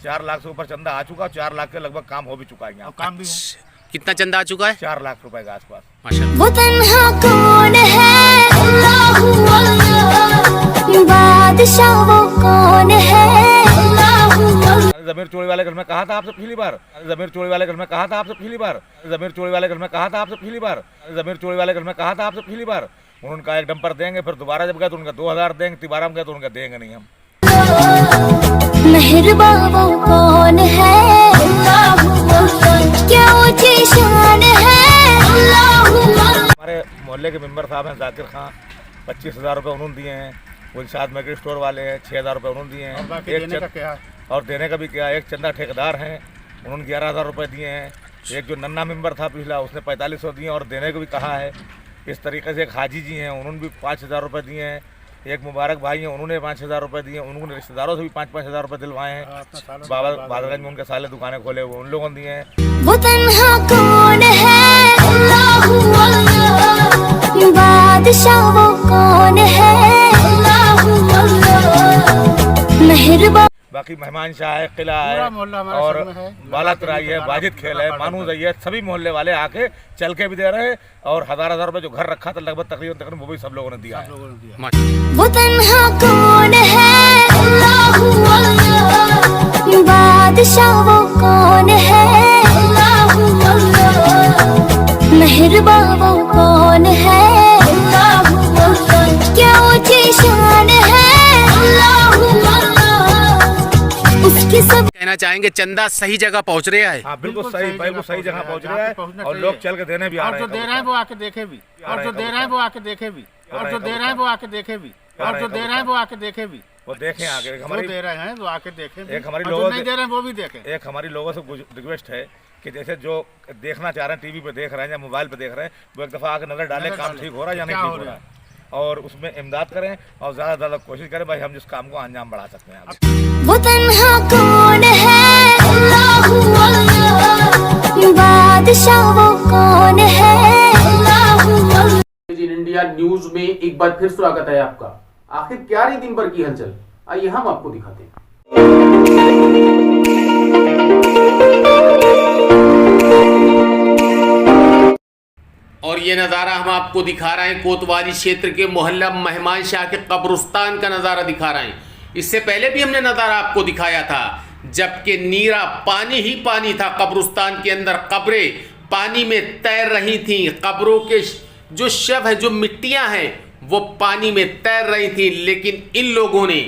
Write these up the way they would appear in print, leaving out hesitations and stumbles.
4 लाख से ऊपर चंदा आ चुका, 4 लाख के लगभग काम हो भी चुका है यहाँ। काम भी है। कितना चंदा आ चुका है? 4 लाख रुपए के आसपास। माशाल्लाह। वो तन्हा कौन है, अल्लाहू अल्लाह, बादशाह वो कौन है, अल्लाहू अल्लाह। जमीर चोरी वाले घर में कहा था आपसे पिछली बार, जमीर चोरी वाले घर में कहा था आपसे पिछली बार, जमीर चोरी वाले घर में कहा था आपसे पिछली बार, जमीर चोरी वाले घर में कहा था आपसे पिछली बार। उन्होंने कहा एक डंपर देंगे, फिर दोबारा जब गए तो उनका 2000 देंगे, तिबारा में गए तो उनका देंगे नहीं हम। मेहरबा वो कौन है, अल्लाहू अल्लाह, क्या ऊंची शान है, अल्लाहू अल्लाह। हमारे मोहल्ले के मेंबर साहब हैं जाकिर खान, 25,000 रुपये उन्होंने दिए हैं। गुलशाद मेडिकल स्टोर वाले हैं, 6,000 रुपये उन्होंने दिए हैं। और देने का भी क्या, एक चंदा ठेकेदार हैं, उन्होंने 11,000 रुपये दिए हैं। एक जो नन्ना मेंबर था पिछला, उसने 4500 दिए और देने को भी कहा है। इस तरीके से एक हाजी जी हैं, उन्होंने भी 5,000 रुपये दिए हैं। एक मुबारक भाई हैं, उन्होंने 5,000 रुपये दिए। उन्होंने रिश्तेदारों से भी 5-5 हज़ार रुपये दिलवाए हैं। बाबा बादलगंज में उनके साले दुकानें खोले हुए, उन लोगों ने दिए हैं। वो तन्हा कौन है, अल्लाहू अल्लाह, बादशाह वो कौन है, अल्लाहू अल्लाह, मेहरबा। बाकी मेहमान शाह है, किला है और बाला तराई है, वाजिद खेल है, मानू है, सभी मोहल्ले वाले आके चल के भी दे रहे हैं। और 1000 रुपये जो घर रखा था लगभग तकरीबन वो भी सब लोगों ने दिया है। वो तन्हा कौन है, अल्लाहू अल्लाह, बादशाह वो कौन है, अल्लाहू अल्लाह, मेहरबा वो कौन है, अल्लाहू अल्लाह, क्या ऊंची शान है, अल्लाहू अल्लाह, उसकी सब। कहना चाहेंगे चंदा सही जगह पहुंच रहा है। हाँ बिल्कुल सही जगह पहुंच रहा है। और लोग चल के देने भी आ रहे हैं। और जो दे रहे हैं वो आके देखे भी, और जो दे रहे हैं वो आके देखे भी, और जो दे रहे हैं वो आके देखे भी, और जो दे रहे हैं वो आके देखे भी। वो देखें आगे, हमारी दे रहे हैं वो आके देखे भी, एक हमारी और लोगों जो नहीं दे रहे हैं वो भी देखें। एक हमारी लोगों से रिक्वेस्ट है कि जैसे जो देखना चाह रहे हैं, टीवी पे देख रहे हैं या मोबाइल पे देख रहे हैं, वो एक दफ़ा आके नजर डालें काम ठीक हो रहा है या नहीं ठीक हो रहा है, और उसमें इमदाद करें और ज़्यादा से ज़्यादा कोशिश करें भाई हम जिस काम को अंजाम बढ़ा सकते हैं। वो तन्हा कौन है, अल्लाहू अल्लाह, बादशाह वो कौन है, अल्लाहू अल्लाह। इन इंडिया न्यूज में एक बार फिर स्वागत है आपका। आखिर क्या रही दिन भर की हलचल, आइए हम आपको दिखाते हैं। और ये नज़ारा हम आपको दिखा रहे हैं कोतवाली क्षेत्र के मोहल्ला मेहमान शाह के कब्रिस्तान का नज़ारा दिखा रहे हैं। इससे पहले भी हमने नज़ारा आपको दिखाया था, जबकि नीरा पानी ही पानी था। कब्रिस्तान के अंदर कब्रें पानी में तैर रही थी, कब्रों के जो शव है, जो मिट्टियां हैं, वो पानी में तैर रही थी। लेकिन इन लोगों ने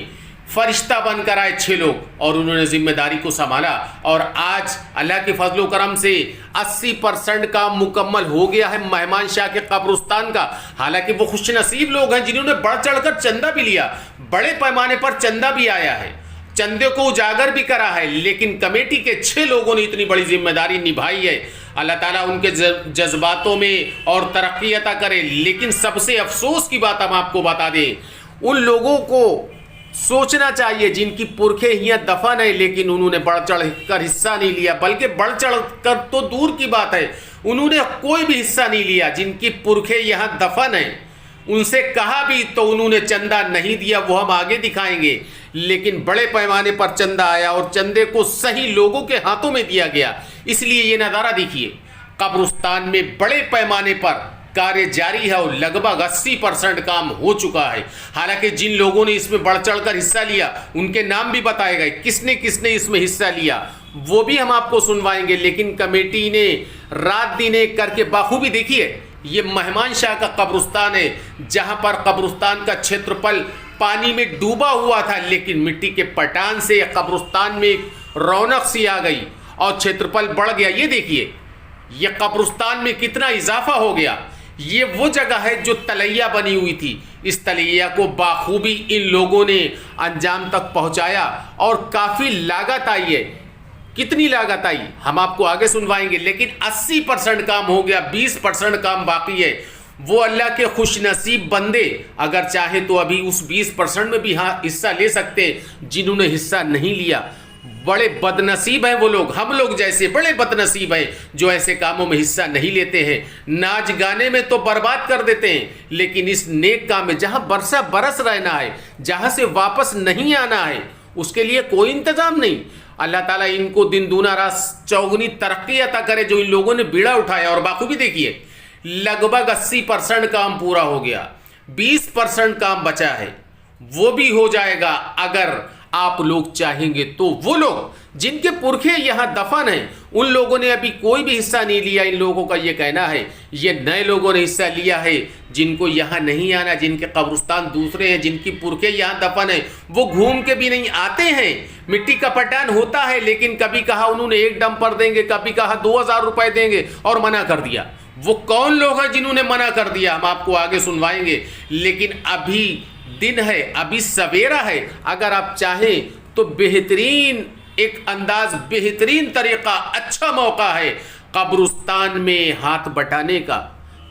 फरिश्ता बनकर आए 6 लोग और उन्होंने जिम्मेदारी को संभाला। और आज अल्लाह के फजलो करम से 80% काम मुकम्मल हो गया है मेहमान शाह के कब्रिस्तान का। हालांकि वो खुशनसीब लोग हैं जिन्होंने बढ़ चढ़कर चंदा भी लिया, बड़े पैमाने पर चंदा भी आया है, चंदे को उजागर भी करा है। लेकिन कमेटी के 6 लोगों ने इतनी बड़ी जिम्मेदारी निभाई है। अल्लाह ताला उनके जज्बातों में और तरक्की अता करे। लेकिन सबसे अफसोस की बात हम आपको बता दें, उन लोगों को सोचना चाहिए जिनकी पुरखे यहाँ दफन है, लेकिन उन्होंने बढ़ चढ़ कर हिस्सा नहीं लिया। बल्कि बढ़ चढ़ कर तो दूर की बात है, उन्होंने कोई भी हिस्सा नहीं लिया। जिनकी पुरखे यहाँ दफन है उनसे कहा भी तो उन्होंने चंदा नहीं दिया, वो हम आगे दिखाएंगे। लेकिन बड़े पैमाने पर चंदा आया और चंदे को सही लोगों के हाथों में दिया गया। इसलिए ये नज़ारा देखिए, कब्रिस्तान में बड़े पैमाने पर कार्य जारी है और लगभग 80% काम हो चुका है। हालांकि जिन लोगों ने इसमें बढ़ चढ़कर हिस्सा लिया उनके नाम भी बताए गए, किसने किसने इसमें हिस्सा लिया वो भी हम आपको सुनवाएंगे। लेकिन कमेटी ने रात दिन एक करके बाखूबी, देखिए ये मेहमान शाह का कब्रिस्तान है, जहां पर कब्रिस्तान का क्षेत्रफल पानी में डूबा हुआ था, लेकिन मिट्टी के पटान से कब्रिस्तान में एक रौनक सी आ गई और क्षेत्रफल बढ़ गया। ये देखिए ये कब्रिस्तान में कितना इजाफा हो गया। ये वो जगह है जो तलैया बनी हुई थी, इस तलैया को बाखूबी इन लोगों ने अंजाम तक पहुंचाया और काफ़ी लागत आई है। कितनी लागत आई हम आपको आगे सुनवाएंगे। लेकिन 80% काम हो गया, 20% काम बाकी है। वो अल्लाह के खुशनसीब बंदे अगर चाहे तो अभी उस 20% में भी हिस्सा ले सकते हैं, जिन्होंने हिस्सा नहीं लिया। बड़े बदनसीब हैं वो लोग, हम लोग जैसे बड़े बदनसीब हैं जो ऐसे कामों में हिस्सा नहीं लेते हैं। नाच गाने में तो बर्बाद कर देते हैं, लेकिन इस नेक काम में जहां बरसा बरस रहना है, जहां से वापस नहीं आना है, उसके लिए कोई इंतजाम नहीं। अल्लाह ताला इनको दिन दूना रात चौगुनी तरक्की अता करे जो इन लोगों ने बीड़ा उठाया। और बाखूबी देखिए, लगभग 80% काम पूरा हो गया, 20% काम बचा है, वो भी हो जाएगा अगर आप लोग चाहेंगे तो। वो लोग जिनके पुरखे यहां दफन हैं, उन लोगों ने अभी कोई भी हिस्सा नहीं लिया, इन लोगों का ये कहना है। ये नए लोगों ने हिस्सा लिया है, जिनको यहां नहीं आना, जिनके कब्रिस्तान दूसरे हैं, जिनकी पुरखे यहां दफन है, वो घूम के भी नहीं आते हैं। मिट्टी का पटान होता है, लेकिन कभी कहा उन्होंने 1 डंपर देंगे, कभी कहा 2000 रुपए देंगे और मना कर दिया। वो कौन लोग हैं जिन्होंने मना कर दिया, हम आपको आगे सुनवाएंगे। लेकिन अभी दिन है, अभी सवेरा है, अगर आप चाहें तो बेहतरीन एक अंदाज, बेहतरीन तरीका, अच्छा मौका है कब्रिस्तान में हाथ बटाने का,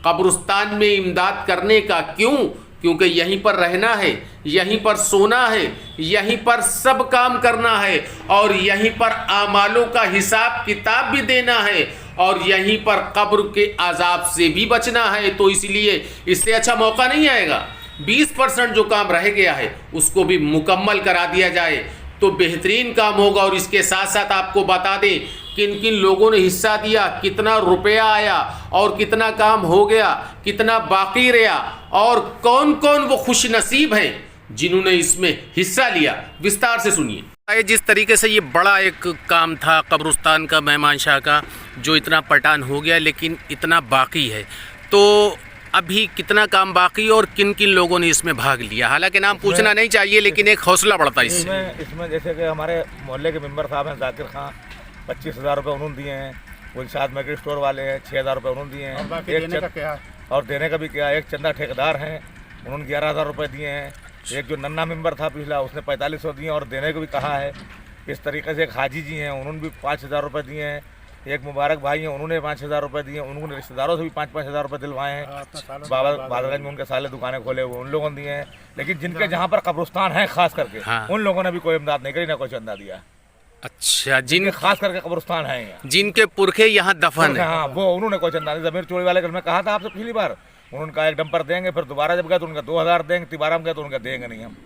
कब्रिस्तान में इमदाद करने का। क्यों? क्योंकि यहीं पर रहना है, यहीं पर सोना है, यहीं पर सब काम करना है, और यहीं पर आमालों का हिसाब किताब भी देना है, और यहीं पर कब्र के अजाब से भी बचना है। तो इसलिए इससे अच्छा मौका नहीं आएगा। 20% जो काम रह गया है उसको भी मुकम्मल करा दिया जाए तो बेहतरीन काम होगा। और इसके साथ साथ आपको बता दें किन किन लोगों ने हिस्सा दिया, कितना रुपया आया और कितना काम हो गया, कितना बाकी रहा, और कौन कौन वो खुश नसीब हैं जिन्होंने इसमें हिस्सा लिया। विस्तार से सुनिए। जिस तरीके से ये बड़ा एक काम था कब्रिस्तान का, मेहमानशाह का, जो इतना पटान हो गया लेकिन इतना बाकी है, तो अभी कितना काम बाकी और किन किन लोगों ने इसमें भाग लिया? हालांकि नाम पूछना नहीं चाहिए, लेकिन एक हौसला बढ़ता है इसमें जैसे कि हमारे मोहल्ले के मेंबर साहब हैं जाकिर खान, 25,000 रुपये उन्होंने दिए हैं। गुलशाद मेडिकल स्टोर वाले हैं, 6,000 रुपये उन्होंने दिए हैं। और देने का भी क्या, एक चंदा ठेकेदार हैं, उन्होंने 11,000 रुपये दिए हैं। एक जो नन्ना मेंबर था पिछला, उसने 4500 दिए और देने को भी कहा है। इस तरीके से एक हाजी जी हैं, उन्होंने भी 5,000 रुपये दिए हैं। एक मुबारक भाई हैं, उन्होंने 5,000 रुपये दिए। उन्होंने रिश्तेदारों से भी 5,000 रुपये दिलवाए हैं। बाबा बादलगंज में उनके साले दुकानें खोले हुए, उन लोगों ने दिए हैं। लेकिन जिनके जहाँ पर कब्रिस्तान है खास करके, उन लोगों ने भी कोई इमदाद नहीं करी, ना कोई चंदा दिया। अच्छा, जिन खास करके कब्रिस्तान है, जिनके पुरखे यहाँ दफन है, हाँ, वो उन्होंने कोई चंदा नहीं। जमीर चोरी वाले कल मैं कहा था आपसे पिछली बार, उन्होंने कहा 1 डंपर देंगे, फिर दोबारा जब गए तो उनका 2,000 देंगे, तिबारा में गए तो उनका देंगे नहीं हम,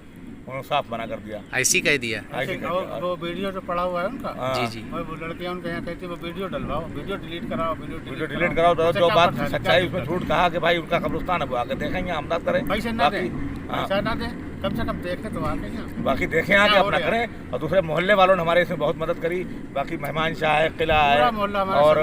उन्होंने साफ मना कर दिया। ऐसी कह दिया। वो वीडियो जो पड़ा हुआ है उनका, जी जी, वो लड़कियां उनके यहाँ कहती है वो वीडियो डलवाओ, वीडियो डिलीट कराओ, वीडियो डिलीट कराओ। तो जो बात सच्चाई उसमें झूठ कहा कि भाई उनका कब्रिस्तान है, वो आके देखेंगे, आमदाद करें, पैसे ना दें, पैसा ना दें, कम से कम देखें तो आके, बाकी देखें आके अपना करें। और दूसरे मोहल्ले वालों ने हमारे इसमें बहुत मदद करी। बाकी मेहमान शाह है, किला है, और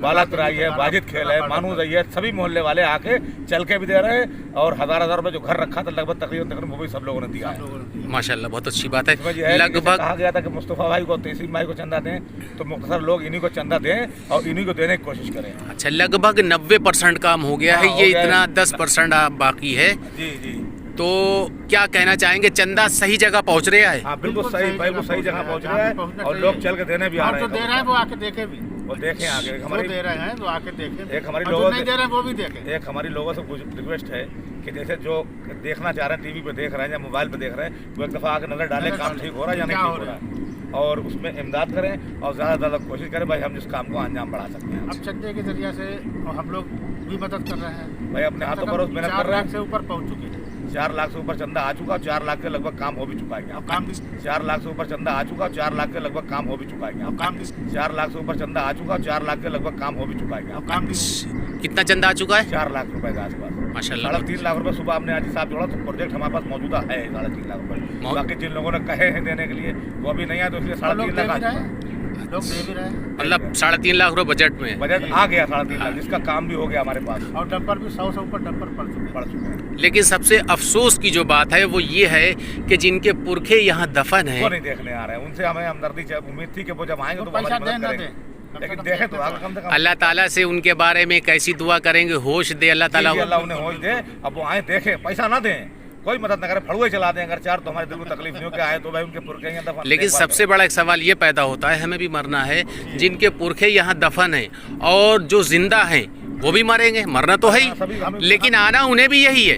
बाला तराई है, वाजिद खेल है, मानूज है, सभी मोहल्ले वाले आके चल के भी दे रहे हैं। और 1000 रुपये जो घर रखा था लगभग तकरीबन वो भी सब लोगों ने दिया है। माशाल्लाह, बहुत अच्छी बात है। लगभग कहा गया था कि मुस्तफ़ा भाई को, तहसीन भाई को चंदा दें, तो मुख्तसर लोग इन्हीं को चंदा दें और इन्हीं को देने की कोशिश करें। अच्छा, लगभग 90% काम हो गया है, ये इतना 10% बाकी है। जी जी, तो क्या कहना चाहेंगे, चंदा सही जगह पहुंच रहा है? हाँ बिल्कुल सही भाई, वो सही जगह पहुंच रहा है और लोग चल के देने भी आ रहे हैं। जो दे रहे हैं वो आके देखे भी, वो देखें आगे, हमारे दे रहे हैं वो आके देखें। एक हमारी लोगों नहीं दे रहे हैं वो भी देखें। एक हमारी लोगों से रिक्वेस्ट है कि जैसे जो देखना चाह रहे हैं, टीवी पे देख रहे हैं या मोबाइल पे देख रहे हैं, वो एक दफ़ा आके नजर डालें काम ठीक हो रहा है या नहीं ठीक हो रहा है, और उसमें इमदाद करें और ज़्यादा से ज़्यादा कोशिश करें भाई हम जिस काम को अंजाम बढ़ा सकते हैं। अब चंदे के जरिए से हम लोग भी मदद कर रहे हैं भाई, अपने हाथों पर मेहनत कर रहे हैं। 4 लाख से ऊपर पहुँच चुके हैं, 4 लाख से ऊपर चंदा आ चुका, 4 लाख के लगभग काम हो भी चुका है। अब काम 4 लाख से ऊपर चंदा आ चुका, 4 लाख के लगभग काम हो भी चुका है। अब काम 4 लाख से ऊपर चंदा आ चुका, 4 लाख के लगभग काम हो भी चुका है। अब काम कितना चंदा आ चुका है? 4 लाख रुपए के आसपास। माशाल्लाह, 3.5 लाख रुपए सुबह आपने आज हिसाब जोड़ा तो प्रोजेक्ट हमारे पास मौजूदा है 3.5 लाख रुपए। बाकी जिन लोगों ने कहे हैं देने के लिए वो अभी नहीं आया, तो इसलिए 3.5 लाख लोग दे भी रहे हैं। मतलब 3.5 लाख रुपए बजट में, बजट आ गया 3.5 लाख, जिसका काम भी हो गया हमारे पास, और डंपर भी 100 से ऊपर डंपर पड़ चुके हैं। लेकिन सबसे अफसोस की जो बात है वो ये है कि जिनके पुरखे यहाँ दफन वो हैं, नहीं देखने आ रहे हैं। उनसे हमें हमदर्दी उम्मीद थी कि वो जब आएंगे तो पैसा हमारी दें मदद ना करेंगे, दें, लेकिन देखें तो आगे कम से कम अल्लाह ताला से उनके बारे में कैसी दुआ करेंगे, होश दे अल्लाह ताला। अल्लाह उन्हें होश दे। अब वो आए देखें, पैसा ना दें, कोई मदद न करे, फड़ुए चला दें अगर 4, तो हमारे दिल को तकलीफ नहीं हो के आए तो भाई उनके पुरखे यहाँ दफन। लेकिन सबसे बड़ा एक सवाल ये पैदा होता है, हमें भी मरना है, जिनके पुरखे यहाँ दफन हैं और जो जिंदा हैं वो भी मरेंगे, मरना तो है ही, लेकिन आना उन्हें भी यही है।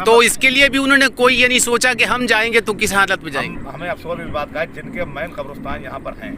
तो इसके लिए भी उन्होंने कोई ये नहीं सोचा कि हम जाएंगे तो किस हालत में जाएंगे। हमें अफसोस इस बात का है, जिनके मैन कब्रिस्तान यहाँ पर हैं,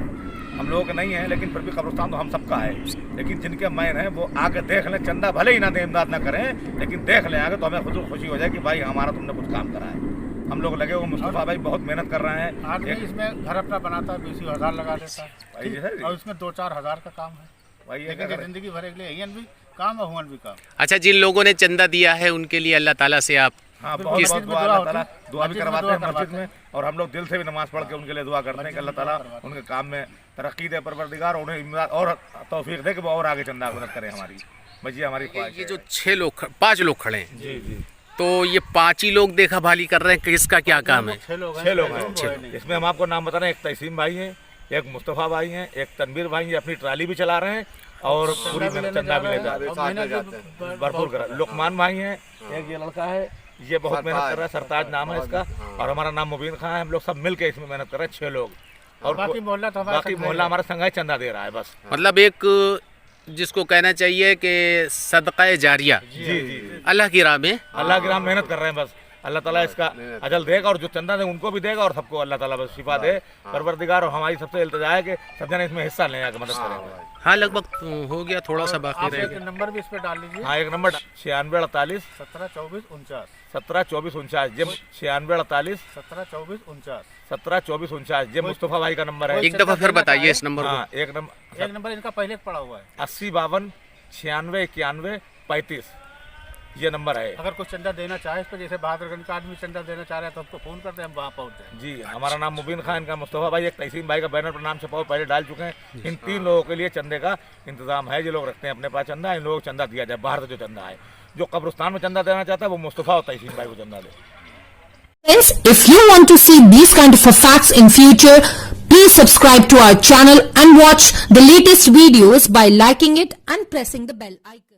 हम लोगों के नहीं है, लेकिन फिर भी कब्रिस्तान तो हम सबका है, लेकिन जिनके मैन हैं वो आके देख लें, चंदा भले ही ना दें, इमदाद ना करें, लेकिन देख लें आगे तो हमें खुद खुशी हो जाए कि भाई हमारा तुमने कुछ काम करा है। हम लोग लगे हुए। मुस्तफ़ा भाई बहुत मेहनत कर रहे हैं। आदमी इसमें घर अपना बनाता है, 20,000 लगा देता भाई है जैसे और इसमें 2-4 हज़ार का काम है। भाई ये लेकिन क्या करें? जिंदगी भर के लिए यही भी काम और हुआ भी काम। अच्छा, जिन लोगों ने चंदा दिया है उनके लिए अल्लाह ताला से आप हाँ, बहुत मस्जिद बहुत में दुआ, दुआ अल्लाह होती ताला है। दुआ भी मस्जिद में करवाते दुआ हैं मस्जिद करवाते में, और हम लोग दिल से भी नमाज पढ़ के उनके लिए दुआ करते हैं कि अल्लाह ताला उनके काम में तरक्की दे, परवरदिगार उन्हें इमदाद और तौफीक दे कि वो और आगे चंदा मदद करें हमारी। बस ये हमारी ख्वाहिश ये है। जो 5 लोग खड़े हैं, जी जी तो ये 5 ही लोग देखा भाली कर रहे हैं, किसका क्या काम है? 6 लोग हैं। 6 लोग हैं। इसमें हम आपको नाम बता रहे हैं, एक तहसीम भाई हैं, एक मुस्तफ़ा भाई हैं, एक तनवीर भाई हैं, अपनी ट्राली भी चला रहे हैं और पूरी मेहनत चंदा भी ले जाते हैं, भरपूर कर। लुकमान भाई हैं, एक ये लड़का है, ये बहुत मेहनत कर रहा है, सरताज नाम है इसका, और हमारा नाम मुबीन खान है। हम लोग सब मिल के इसमें मेहनत कर रहे हैं, 6 लोग, और बाकी मोहल्ला तो बाकी मोहल्ला हमारा संघ चंदा दे रहा है बस। मतलब एक जिसको कहना चाहिए कि सदका जारिया जी जी अल्लाह की राह में। अल्लाह की राह मेहनत कर रहे हैं बस। अल्लाह ताला इसका अजल देगा और जो चंदा दे उनको भी देगा और सबको अल्लाह ताला बस शिफा दे, परवरदिगार। और हमारी सबसे इल्तिजा है कि सब जने इसमें हिस्सा लें, आके मदद करें। हाँ, लगभग हो गया, थोड़ा सा बाकी आप रह एक गया। नंबर भी इस पे डाल लीजिए। हाँ, एक नंबर 9648 172449 172449 जे 9648 172449 172449 ये मुस्तफ़ा भाई का नंबर है। एक दफा फिर बताइए इस नंबर को। हाँ, एक नंबर इनका पहले पड़ा हुआ है। 80 52 96 91 35 ये नंबर है। अगर कुछ चंदा देना चाहे इस पर, जैसे बहादुरगंज का आदमी चंदा देना चाह रहा है तो हमको फोन करते हैं, हम वहाँ पहुँच जाएंगे। जी, हमारा नाम मुबीन खान, इनका मुस्तफ़ा भाई, एक तहसीन भाई का बैनर पर नाम छपा हुआ पहले डाल चुके हैं। इन 3 लोगों के लिए चंदे का इंतजाम है। ये लोग रखते हैं अपने पास चंदा, इन लोगों को चंदा दिया जाए। बाहर से जो चंदा है, जो कब्रिस्तान में चंदा देना चाहता है वो मुस्तफ़ा और तहसीन भाई को चंदा दे। Friends, if you want to see these kind of facts in future, please subscribe to our channel and watch the latest videos by liking it and pressing the bell icon.